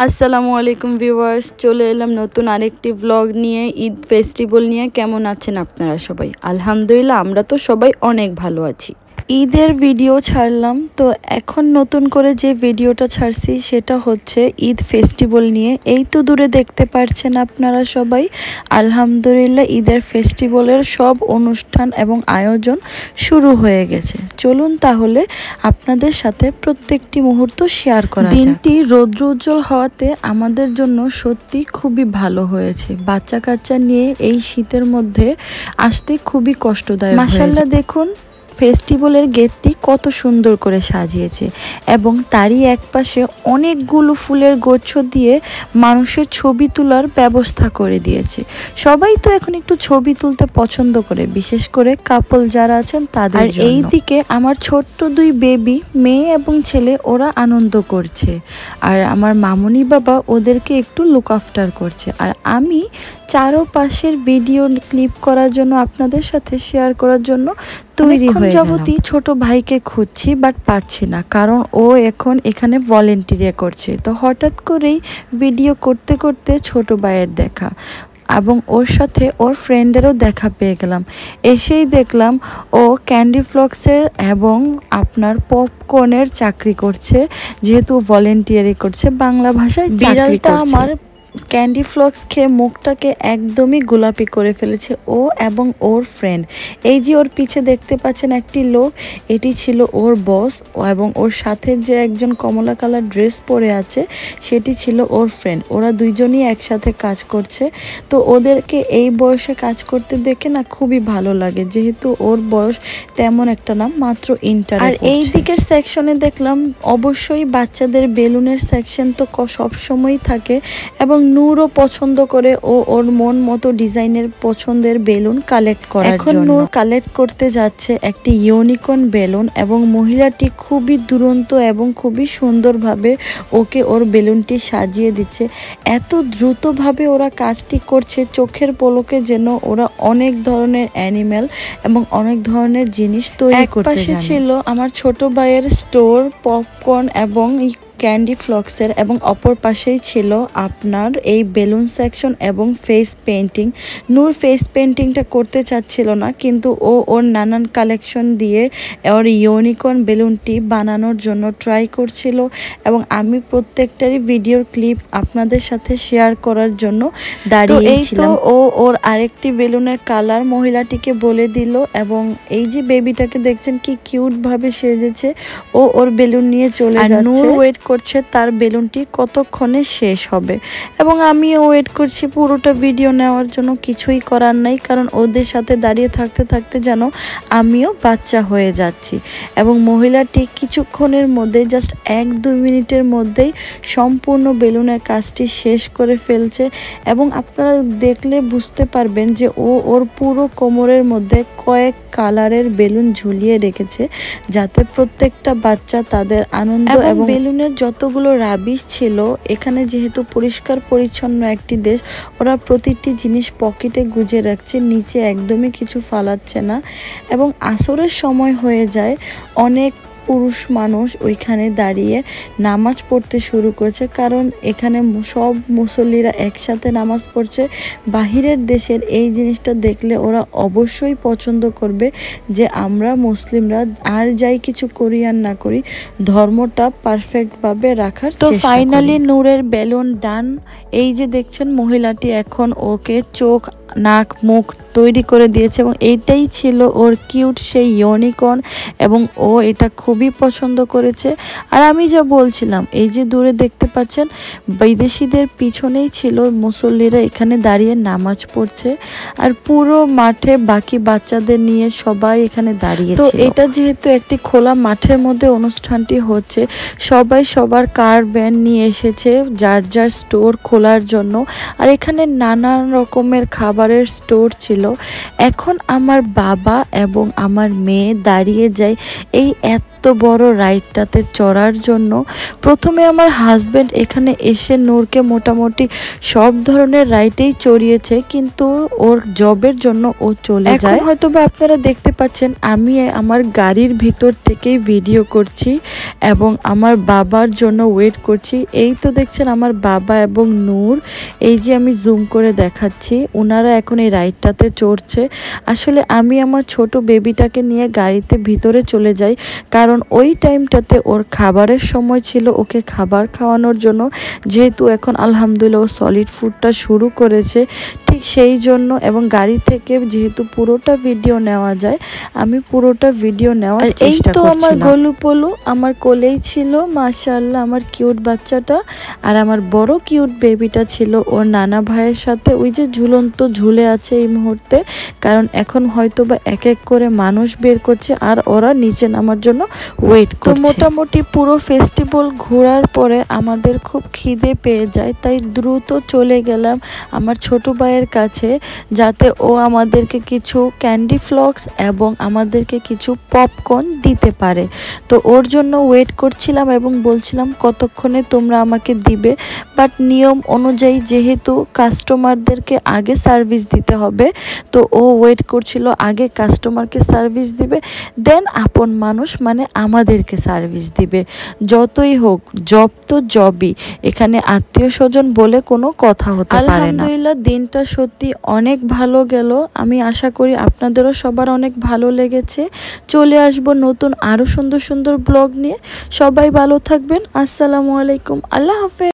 আসসালামু আলাইকুম ভিউয়ার্স, চলে এলাম নতুন আরেকটি ব্লগ নিয়ে। ঈদ ফেস্টিভ্যাল নিয়ে কেমন আছেন আপনারা সবাই? আলহামদুলিল্লাহ, আমরা তো সবাই অনেক ভালো আছি। ঈদের ভিডিও ছাড়লাম, তো এখন নতুন করে যে ভিডিওটা ছাড়ছি সেটা হচ্ছে ঈদ ফেস্টিভ্যাল নিয়ে। এই তো দূরে দেখতে পাচ্ছেন আপনারা সবাই। আলহামদুলিল্লাহ, ঈদের ফেস্টিভ্যালের সব অনুষ্ঠান এবং আয়োজন শুরু হয়ে গেছে। চলুন তাহলে আপনাদের সাথে প্রত্যেকটি মুহূর্ত শেয়ার করা যাক। দিনটি রৌদ্র উজ্জ্বল হওয়াতে আমাদের জন্য সত্যি খুবই ভালো হয়েছে। বাচ্চা কাচ্চা নিয়ে এই শীতের মধ্যে আসতে খুবই কষ্টদায়ক। মাশাআল্লাহ, দেখুন ফেস্টিভ্যালের গেটটি কত সুন্দর করে সাজিয়েছে এবং তারই একপাশে অনেকগুলো ফুলের গুচ্ছ দিয়ে মানুষের ছবি তোলার ব্যবস্থা করে দিয়েছে। সবাই তো এখন একটু ছবি তুলতে পছন্দ করে, বিশেষ করে কাপল যারা আছেন তাদের। আর এই দিকে আমার ছোট্ট দুই বেবি, মেয়ে এবং ছেলে, ওরা আনন্দ করছে। আর আমার মামুনি বাবা ওদেরকে একটু লুক আফটার করছে। আর আমি চারপাশের ভিডিও ক্লিপ করার জন্য, আপনাদের সাথে শেয়ার করার জন্য তৈরি হয়ে যাবতই ছোট ভাইকে খুঁজছি, বাট পাচ্ছি না, কারণ ও এখন এখানে ভলেন্টিয়ার করছে। তো হঠাৎ করেই ভিডিও করতে করতে ছোট ভাইয়ের দেখা এবং ওর সাথে ওর ফ্রেন্ডেরও দেখা পেয়ে গেলাম। এসেই দেখলাম ও ক্যান্ডি ফ্লক্সের এবং আপনার পপকর্নের চাকরি করছে, যেহেতু ভলেন্টিয়ারি করছে, বাংলা ভাষায় চাকরি করছে। আমার ক্যান্ডি ফ্লক্স খেয়ে মুখটাকে একদমই গোলাপি করে ফেলেছে ও এবং ওর ফ্রেন্ড। এই যে ওর পিছে দেখতে পাচ্ছেন একটি লোক, এটি ছিল ওর বস, এবং ওর সাথে যে একজন কমলা কালার ড্রেস পরে আছে সেটি ছিল ওর ফ্রেন্ড। ওরা দুইজনই একসাথে কাজ করছে। তো ওদেরকে এই বয়সে কাজ করতে দেখে না খুবই ভালো লাগে, যেহেতু ওর বয়স তেমন একটা না, মাত্র ইন্টার। আর এই দিকের সেকশনে দেখলাম অবশ্যই বাচ্চাদের বেলুনের সেকশন তো সবসময়ই থাকে, এবং নূরও পছন্দ করে ও ওর মন মতো ডিজাইনের পছন্দের বেলুন কালেক্ট করার জন্য। এখন নূর কালেক্ট করতে যাচ্ছে একটি ইউনিকর্ন বেলুন, এবং মহিলাটি খুবই দুরন্ত এবং খুবই সুন্দরভাবে ওকে ওর বেলুনটি সাজিয়ে দিচ্ছে। এত দ্রুতভাবে ওরা কাজটি করছে, চোখের পলকে যেন ওরা অনেক ধরনের অ্যানিমেল এবং অনেক ধরনের জিনিস তৈরি করতে জানে। একপাশে ছিল আমার ছোট ভাইয়ের স্টোর, পপকর্ন এবং ক্যান্ডি ফ্লক্সের, এবং অপর পাশেই ছিল আপনার এই বেলুন সেকশন এবং ফেস পেন্টিং। নূর ফেস পেন্টিংটা করতে চাচ্ছিল না, কিন্তু ও ওর নানান কালেকশন দিয়ে ওর ইউনিকর্ন বেলুনটি বানানোর জন্য ট্রাই করছিল, এবং আমি প্রত্যেকটারই ভিডিওর ক্লিপ আপনাদের সাথে শেয়ার করার জন্য দাঁড়িয়েছিলাম। ও ওর আরেকটি বেলুনের কালার মহিলাটিকে বলে দিল, এবং এই যে বেবিটাকে দেখছেন কি কিউট ভাবে সেজেছে, ও ওর বেলুন নিয়ে চলে যাচ্ছে। নূর ওয়েট করছে তার বেলুনটি কতক্ষণে শেষ হবে, এবং আমিও ওয়েট করছি পুরোটা ভিডিও নেওয়ার জন্য। কিছুই করার নাই, কারণ ওদের সাথে দাঁড়িয়ে থাকতে থাকতে যেন আমিও বাচ্চা হয়ে যাচ্ছি। এবং মহিলাটি কিছুক্ষণের মধ্যে, জাস্ট 1-2 মিনিটের মধ্যেই সম্পূর্ণ বেলুনের কাজটি শেষ করে ফেলছে, এবং আপনারা দেখলে বুঝতে পারবেন যে ও ওর পুরো কোমরের মধ্যে কয়েক কালারের বেলুন ঝুলিয়ে রেখেছে, যাতে প্রত্যেকটা বাচ্চা তাদের আনন্দ। এবং বেলুনের যতগুলো রাবিশ ছিল, এখানে যেহেতু পরিষ্কার পরিচ্ছন্ন একটি দেশ, ওরা প্রতিটি জিনিস পকেটে গুজে রাখছে, নিচে একদমই কিছু ফালাচ্ছে না। এবং আসরের সময় হয়ে যায়, অনেক পুরুষ মানুষ ওইখানে দাঁড়িয়ে নামাজ পড়তে শুরু করছে, কারণ এখানে সব মুসল্লিরা একসাথে নামাজ পড়ছে। বাহিরের দেশের এই জিনিসটা দেখলে ওরা অবশ্যই পছন্দ করবে যে আমরা মুসলিমরা আর যাই কিছু করি আর না করি, ধর্মটা পারফেক্টভাবে রাখার চেষ্টা করি। তো ফাইনালি নূরের বেলুন ডান। এই যে দেখছেন মহিলাটি এখন ওকে চোখ, নাক, মুখ তৈরি করে দিয়েছে, এবং এইটাই ছিল ওর কিউট সেই ইউনিকর্ন, এবং ও এটা খুবই পছন্দ করেছে। আর আমি যা বলছিলাম, এই যে দূরে দেখতে পাচ্ছেন বিদেশিদের পিছনেই ছিল মুসল্লিরা এখানে দাঁড়িয়ে নামাজ পড়ছে, আর পুরো মাঠে বাকি বাচ্চাদের নিয়ে সবাই এখানে দাঁড়িয়েছে। তো এটা যেহেতু একটি খোলা মাঠের মধ্যে অনুষ্ঠানটি হচ্ছে, সবাই সবার কার ভ্যান নিয়ে এসেছে যার যার স্টোর খোলার জন্য, আর এখানে নানান রকমের খাবারের স্টোর ছিল। এখন আমার বাবা এবং আমার মেয়ে দাঁড়িয়ে যায় এই এত বড় রাইডটাতে চড়ার জন্য। প্রথমে আমার হাজব্যান্ড এখানে এসে নূরকে মোটামুটি সব ধরনের রাইডেই চড়িয়েছে, কিন্তু ওর জবের জন্য ও চলে যায়। হয়তো বা আপনারা দেখতে পাচ্ছেন আমি আমার গাড়ির ভিতর থেকেই ভিডিও করছি এবং আমার বাবার জন্য ওয়েট করছি। এই তো দেখছেন আমার বাবা এবং নূর, এই যে আমি জুম করে দেখাচ্ছি, ওনারা এখন এই রাইডটাতে চড়ছে। আসলে আমি আমার ছোট বেবিটাকে নিয়ে গাড়িতে ভিতরে চলে যাই, কারণ ওই টাইমটাতে ওর খাবারের সময় ছিল, ওকে খাবার খাওয়ানোর জন্য। যেহেতু এখন আলহামদুলিল্লাহ ও সলিড ফুডটা শুরু করেছে, ঠিক সেই জন্য, এবং গাড়ি থেকে যেহেতু পুরোটা ভিডিও নেওয়া যায়, আমি পুরোটা ভিডিও নেওয়ার চেষ্টা করছিলাম। এই তো আমার গোলু পোলু আমার কোলেই ছিল, মাশাআল্লাহ আমার কিউট বাচ্চাটা। আর আমার বড় কিউট বেবিটা ছিল ওর নানা ভাইয়ের সাথে, ওই যে ঝুলন্ত ঝুলে আছে এই মুহূর্তে, কারণ এখন হয়তো বা এক এক করে মানুষ বের করছে আর ওরা নিচে নামার জন্য ওয়েট করছে। তো মোটামুটি পুরো ফেস্টিভ্যাল ঘোরার পরে আমাদের খুব খিদে পেয়ে যায়, তাই দ্রুত চলে গেলাম আমার ছোট ভাইয়ের কাছে, যাতে ও আমাদেরকে কিছু ক্যান্ডি ফ্লক্স এবং আমাদেরকে কিছু পপকর্ন দিতে পারে। তো ওর জন্য ওয়েট করছিলাম এবং বলছিলাম কতক্ষণে তোমরা আমাকে দিবে, বাট নিয়ম অনুযায়ী যেহেতু কাস্টমারদেরকে আগে সার্ভিস দিতে হবে, তো ও ওয়েট করছিল আগে কাস্টমারকে সার্ভিস দিবে, দেন আপন মানুষ মানে আমাদেরকে সার্ভিস দিবে। যতই হোক, জব তো জবই, এখানে আত্মীয় স্বজন বলে কোনো কথা হতে পারে না। আলহামদুলিল্লাহ দিনটা সত্যি অনেক ভালো গেল। আমি আশা করি আপনাদেরও সবার অনেক ভালো লেগেছে। চলে আসবো নতুন আরো সুন্দর সুন্দর ব্লগ নিয়ে। সবাই ভালো থাকবেন। আসসালামু আলাইকুম, আল্লাহ হাফেজ।